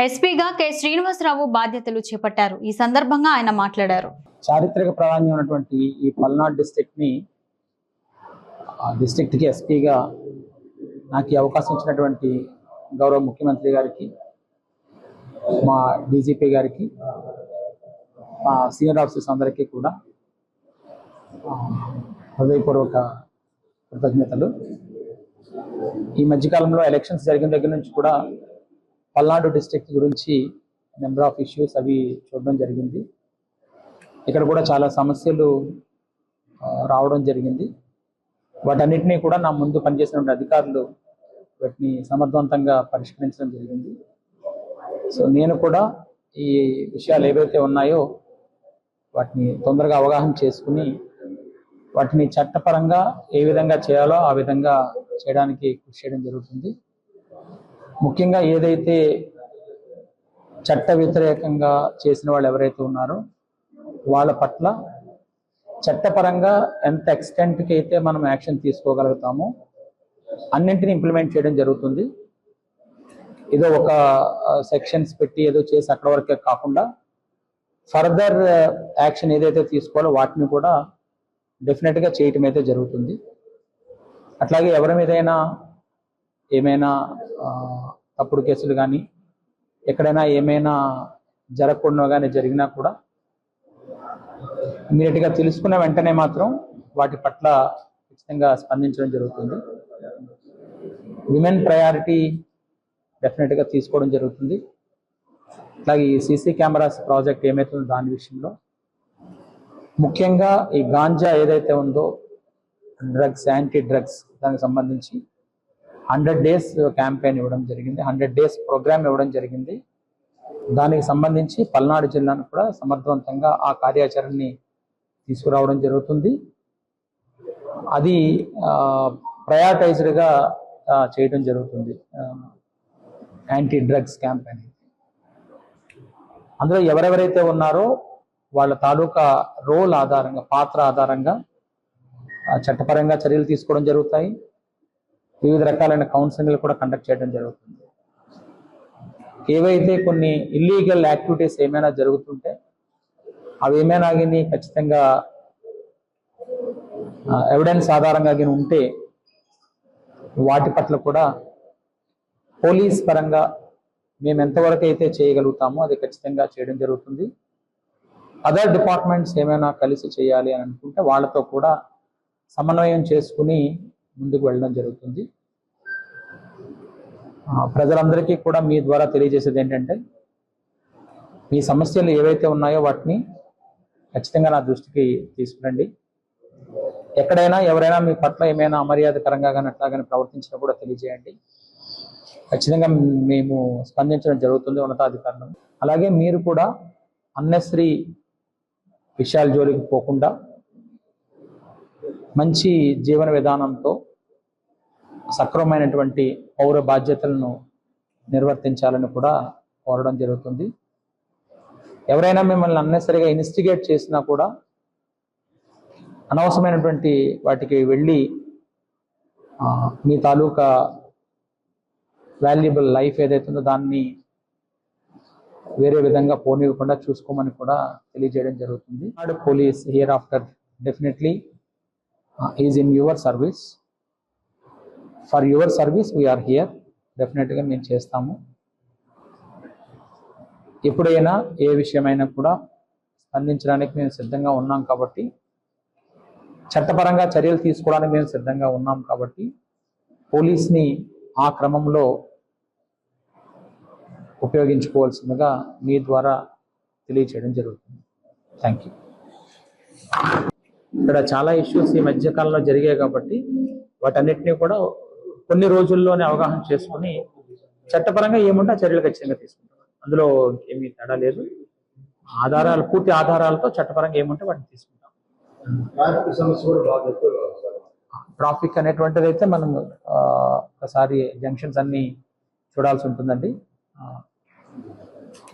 ఎస్పీగా కె శ్రీనివాసరావు బాధ్యతలు చేపట్టారు. ఈ సందర్భంగా ఆయన మాట్లాడారు. చారిత్రక ప్రాధాన్యం ఉన్నటువంటి ఈ పల్నాడు డిస్ట్రిక్ట్ కి ఎస్పీగా నాకు ఈ అవకాశం ఇచ్చినటువంటి గౌరవ ముఖ్యమంత్రి గారికి, మా డీజీపీ గారికి, మా సీనియర్ ఆఫీసర్స్ అందరికీ కూడా హృదయపూర్వక కృతజ్ఞతలు. ఈ మధ్యకాలంలో ఎలక్షన్స్ జరిగిన దగ్గర నుంచి కూడా పల్నాడు డిస్ట్రిక్ట్ గురించి నెంబర్ ఆఫ్ ఇష్యూస్ అవి చూడడం జరిగింది. ఇక్కడ కూడా చాలా సమస్యలు రావడం జరిగింది. వాటన్నిటినీ కూడా నా ముందు పనిచేసిన అధికారులు వాటిని సమర్థవంతంగా పరిష్కరించడం జరిగింది. సో నేను కూడా ఈ విషయాలు ఏవైతే ఉన్నాయో వాటిని తొందరగా అవగాహన చేసుకుని వాటిని చట్టపరంగా ఏ విధంగా చేయాలో ఆ విధంగా చేయడానికి కృషి చేయడం జరుగుతుంది. ముఖ్యంగా ఏదైతే చట్ట వ్యతిరేకంగా చేసిన వాళ్ళు ఎవరైతే ఉన్నారో వాళ్ళ పట్ల చట్టపరంగా ఎంత ఎక్స్టెంట్కి అయితే మనం యాక్షన్ తీసుకోగలుగుతామో అన్నింటినీ ఇంప్లిమెంట్ చేయడం జరుగుతుంది. ఏదో ఒక సెక్షన్స్ పెట్టి ఏదో చేసి అక్కడ వరకే కాకుండా ఫర్దర్ యాక్షన్ ఏదైతే తీసుకోవాలో వాటిని కూడా డెఫినెట్గా చేయటం అయితే జరుగుతుంది. అట్లాగే ఎవరి మీదైనా ఏమైనా తప్పుడు కేసులు కానీ ఎక్కడైనా ఏమైనా జరగకుండా కానీ జరిగినా కూడా ఇమీడియట్గా తెలుసుకున్న వెంటనే మాత్రం వాటి పట్ల ఖచ్చితంగా స్పందించడం జరుగుతుంది. విమెన్ ప్రయారిటీ డెఫినెట్గా తీసుకోవడం జరుగుతుంది. అట్లాగే ఈ సీసీ కెమెరాస్ ప్రాజెక్ట్ ఏమైతుందో దాని విషయంలో ముఖ్యంగా ఈ గాంజా ఏదైతే ఉందో డ్రగ్స్, యాంటీ డ్రగ్స్ దానికి సంబంధించి 100 days క్యాంపెయిన్ ఇవ్వడం జరిగింది, 100 days ప్రోగ్రామ్ ఇవ్వడం జరిగింది. దానికి సంబంధించి పల్నాడు జిల్లాను కూడా సమర్థవంతంగా ఆ కార్యాచరణని తీసుకురావడం జరుగుతుంది. అది ప్రయారిటైజ్డ్గా చేయడం జరుగుతుంది. యాంటీ డ్రగ్స్ క్యాంపెయిన్ అందులో ఎవరెవరైతే ఉన్నారో వాళ్ళ తాలూకా రోల్ ఆధారంగా, పాత్ర ఆధారంగా చట్టపరంగా చర్యలు తీసుకోవడం జరుగుతాయి. వివిధ రకాలైన కౌన్సిలింగ్లు కూడా కండక్ట్ చేయడం జరుగుతుంది. ఏవైతే కొన్ని ఇల్లీగల్ యాక్టివిటీస్ ఏమైనా జరుగుతుంటే అవి ఏమైనా కానీ ఖచ్చితంగా ఎవిడెన్స్ ఆధారంగా కానీ ఉంటే వాటి పట్ల కూడా పోలీస్ పరంగా మేము ఎంతవరకు అయితే చేయగలుగుతామో అది ఖచ్చితంగా చేయడం జరుగుతుంది. అదర్ డిపార్ట్మెంట్స్ ఏమైనా కలిసి చేయాలి అని అనుకుంటే వాళ్ళతో కూడా సమన్వయం చేసుకుని ముందుకు వెళ్ళడం జరుగుతుంది. ప్రజలందరికీ కూడా మీ ద్వారా తెలియజేసేది ఏంటంటే మీ సమస్యలు ఏవైతే ఉన్నాయో వాటిని ఖచ్చితంగా నా దృష్టికి తీసుకురండి. ఎక్కడైనా ఎవరైనా మీ పట్ల ఏమైనా అమర్యాదకరంగా కానీ అట్లాగానే ప్రవర్తించినా కూడా తెలియజేయండి. ఖచ్చితంగా మేము స్పందించడం జరుగుతుంది ఉన్నతాధికారులు. అలాగే మీరు కూడా అన్నెసరీ విషయాల జోలికి పోకుండా మంచి జీవన విధానంతో సక్రమమైనటువంటి పౌర బాధ్యతలను నిర్వర్తించాలని కూడా కోరడం జరుగుతుంది. ఎవరైనా మిమ్మల్ని అన్నెసరిగా ఇన్వెస్టిగేట్ చేసినా కూడా అనవసరమైనటువంటి వాటికి వెళ్ళి మీ తాలూకా వాల్యుబుల్ లైఫ్ ఏదైతే ఉందో దాన్ని వేరే విధంగా పోనివ్వకుండా చూసుకోమని కూడా తెలియజేయడం జరుగుతుంది. Police here after definitely is in your service. For your service we are here. డెఫినెట్గా మేము చేస్తాము. ఎప్పుడైనా ఏ విషయమైనా కూడా స్పందించడానికి మేము సిద్ధంగా ఉన్నాం కాబట్టి, చట్టపరంగా చర్యలు తీసుకోవడానికి మేము సిద్ధంగా ఉన్నాం కాబట్టి పోలీస్ని ఆ క్రమంలో ఉపయోగించుకోవాల్సిందిగా మీ ద్వారా తెలియచేయడం జరుగుతుంది. Thank you. ఇక్కడ చాలా ఇష్యూస్ ఈ మధ్యకాలంలో జరిగాయి కాబట్టి వాటన్నిటినీ కూడా కొన్ని రోజుల్లోనే అవగాహన చేసుకుని చట్టపరంగా ఏముంటే ఆ చర్యలు ఖచ్చితంగా తీసుకుంటాం. అందులో ఏమీ తేడా లేదు. ఆధారాలు, పూర్తి ఆధారాలతో చట్టపరంగా ఏముంటే వాటిని తీసుకుంటాం. ట్రాఫిక్ అనేటువంటిది అయితే మనం ఒకసారి జంక్షన్స్ అన్ని చూడాల్సి ఉంటుందండి.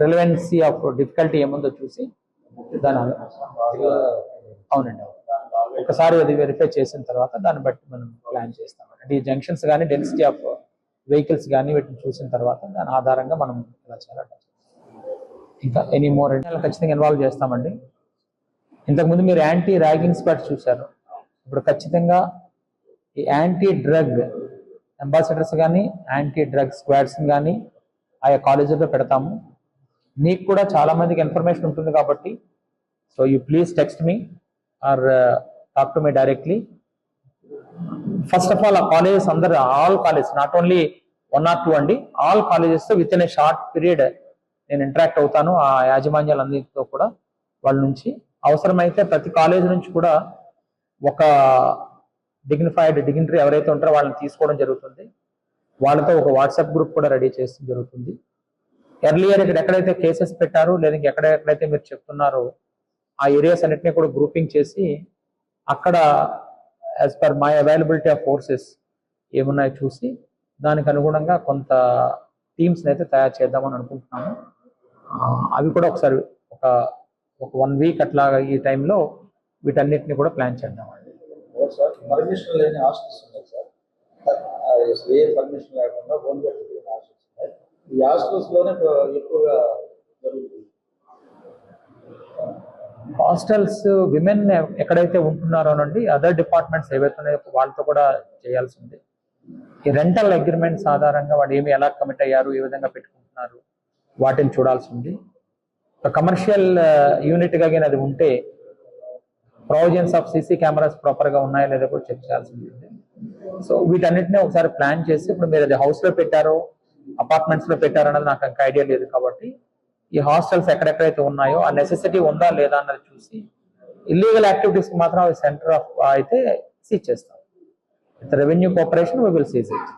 రిలవెన్సీ ఆఫ్ డిఫికల్టీ ఏముందో చూసి దాని అవునండి ఒకసారి అది వెరిఫై చేసిన తర్వాత దాన్ని బట్టి మనం ప్లాన్ చేస్తాం. అంటే ఈ జంక్షన్స్ కానీ డెన్సిటీ ఆఫ్ వెహికల్స్ కానీ వీటిని చూసిన తర్వాత దాని ఆధారంగా మనం ఇలా చేయాలి. ఇంకా ఎనీ మోర్ ఖచ్చితంగా ఇన్వాల్వ్ చేస్తామండి. ఇంతకుముందు మీరు యాంటీ ర్యాగింగ్ స్క్వాడ్స్ చూశారు. ఇప్పుడు ఖచ్చితంగా ఈ యాంటీ డ్రగ్ అంబాసిడర్స్ కానీ యాంటీ డ్రగ్ స్క్వాడ్స్ కానీ ఆయా కాలేజీలో పెడతాము. మీకు కూడా చాలా మందికి ఇన్ఫర్మేషన్ ఉంటుంది కాబట్టి so you please text me or talk to me directly. First of all ఆ కాలేజెస్ అందరు all colleges not only 1 or 2 అండి, ఆల్ కాలేజెస్తో with in a short period నేను ఇంటరాక్ట్ అవుతాను. ఆ యాజమాన్యాలన్నింటితో కూడా వాళ్ళ నుంచి అవసరమైతే ప్రతి కాలేజ్ నుంచి కూడా ఒక డిగ్నిటరీ ఎవరైతే ఉంటారో వాళ్ళని తీసుకోవడం జరుగుతుంది. వాళ్ళతో ఒక వాట్సాప్ గ్రూప్ కూడా రెడీ చేయడం జరుగుతుంది. ఎర్లియర్ ఇక్కడ ఎక్కడైతే కేసెస్ పెట్టారో లేదా ఎక్కడెక్కడైతే మీరు చెప్తున్నారో ఆ ఏరియాస్ అన్నిటినీ కూడా గ్రూపింగ్ చేసి అక్కడ as per my availability of forces ఏమున్నాయో చూసి దానికి అనుగుణంగా కొంత టీమ్స్ అయితే తయారు చేద్దామని అనుకుంటున్నాము. అవి కూడా ఒకసారి ఒక 1 week అట్లాగా ఈ టైంలో వీటన్నిటిని కూడా ప్లాన్ చేద్దామండి. సార్ పర్మిషన్ లేని హాస్టల్స్ ఉన్నాయి సార్, ఏ పర్మిషన్ లేకుండా ఓన్ పెట్టుకునే హాస్టల్స్ ఉన్నాయి. ఈ హాస్టల్స్ లోనే ఎక్కువగా జరుగుతుంది. హాస్టల్స్ విమెన్ ఎక్కడైతే ఉంటున్నారోనండి అదర్ డిపార్ట్మెంట్స్ ఏవైతే ఉన్నాయో వాళ్ళతో కూడా చేయాల్సి ఉంది. ఈ రెంటల్ అగ్రిమెంట్స్ ఆధారంగా వాడు ఎలా కమిట్ అయ్యారు, ఏ విధంగా పెట్టుకుంటున్నారు వాటిని చూడాల్సి ఉంది. కమర్షియల్ యూనిట్ గా అది ఉంటే ప్రొవిజన్స్ ఆఫ్ సీసీ కెమెరాస్ ప్రాపర్గా ఉన్నాయా లేదా కూడా చెక్ చేయాల్సి ఉంటుంది. సో వీటన్నిటిని ఒకసారి ప్లాన్ చేసి ఇప్పుడు మీరు అది హౌస్లో పెట్టారో అపార్ట్మెంట్స్లో పెట్టారో అన్నది నాకు ఇంకా ఐడియా లేదు కాబట్టి ఈ హాస్టల్స్ ఎక్కడెక్కడైతే ఉన్నాయో ఆ నెసెసిటీ ఉందా లేదా అన్నది చూసి ఇల్లీగల్ యాక్టివిటీస్కి మాత్రం సెంటర్ ఆఫ్ అయితే సీజ్ చేస్తాం. With revenue cooperation we will seize it.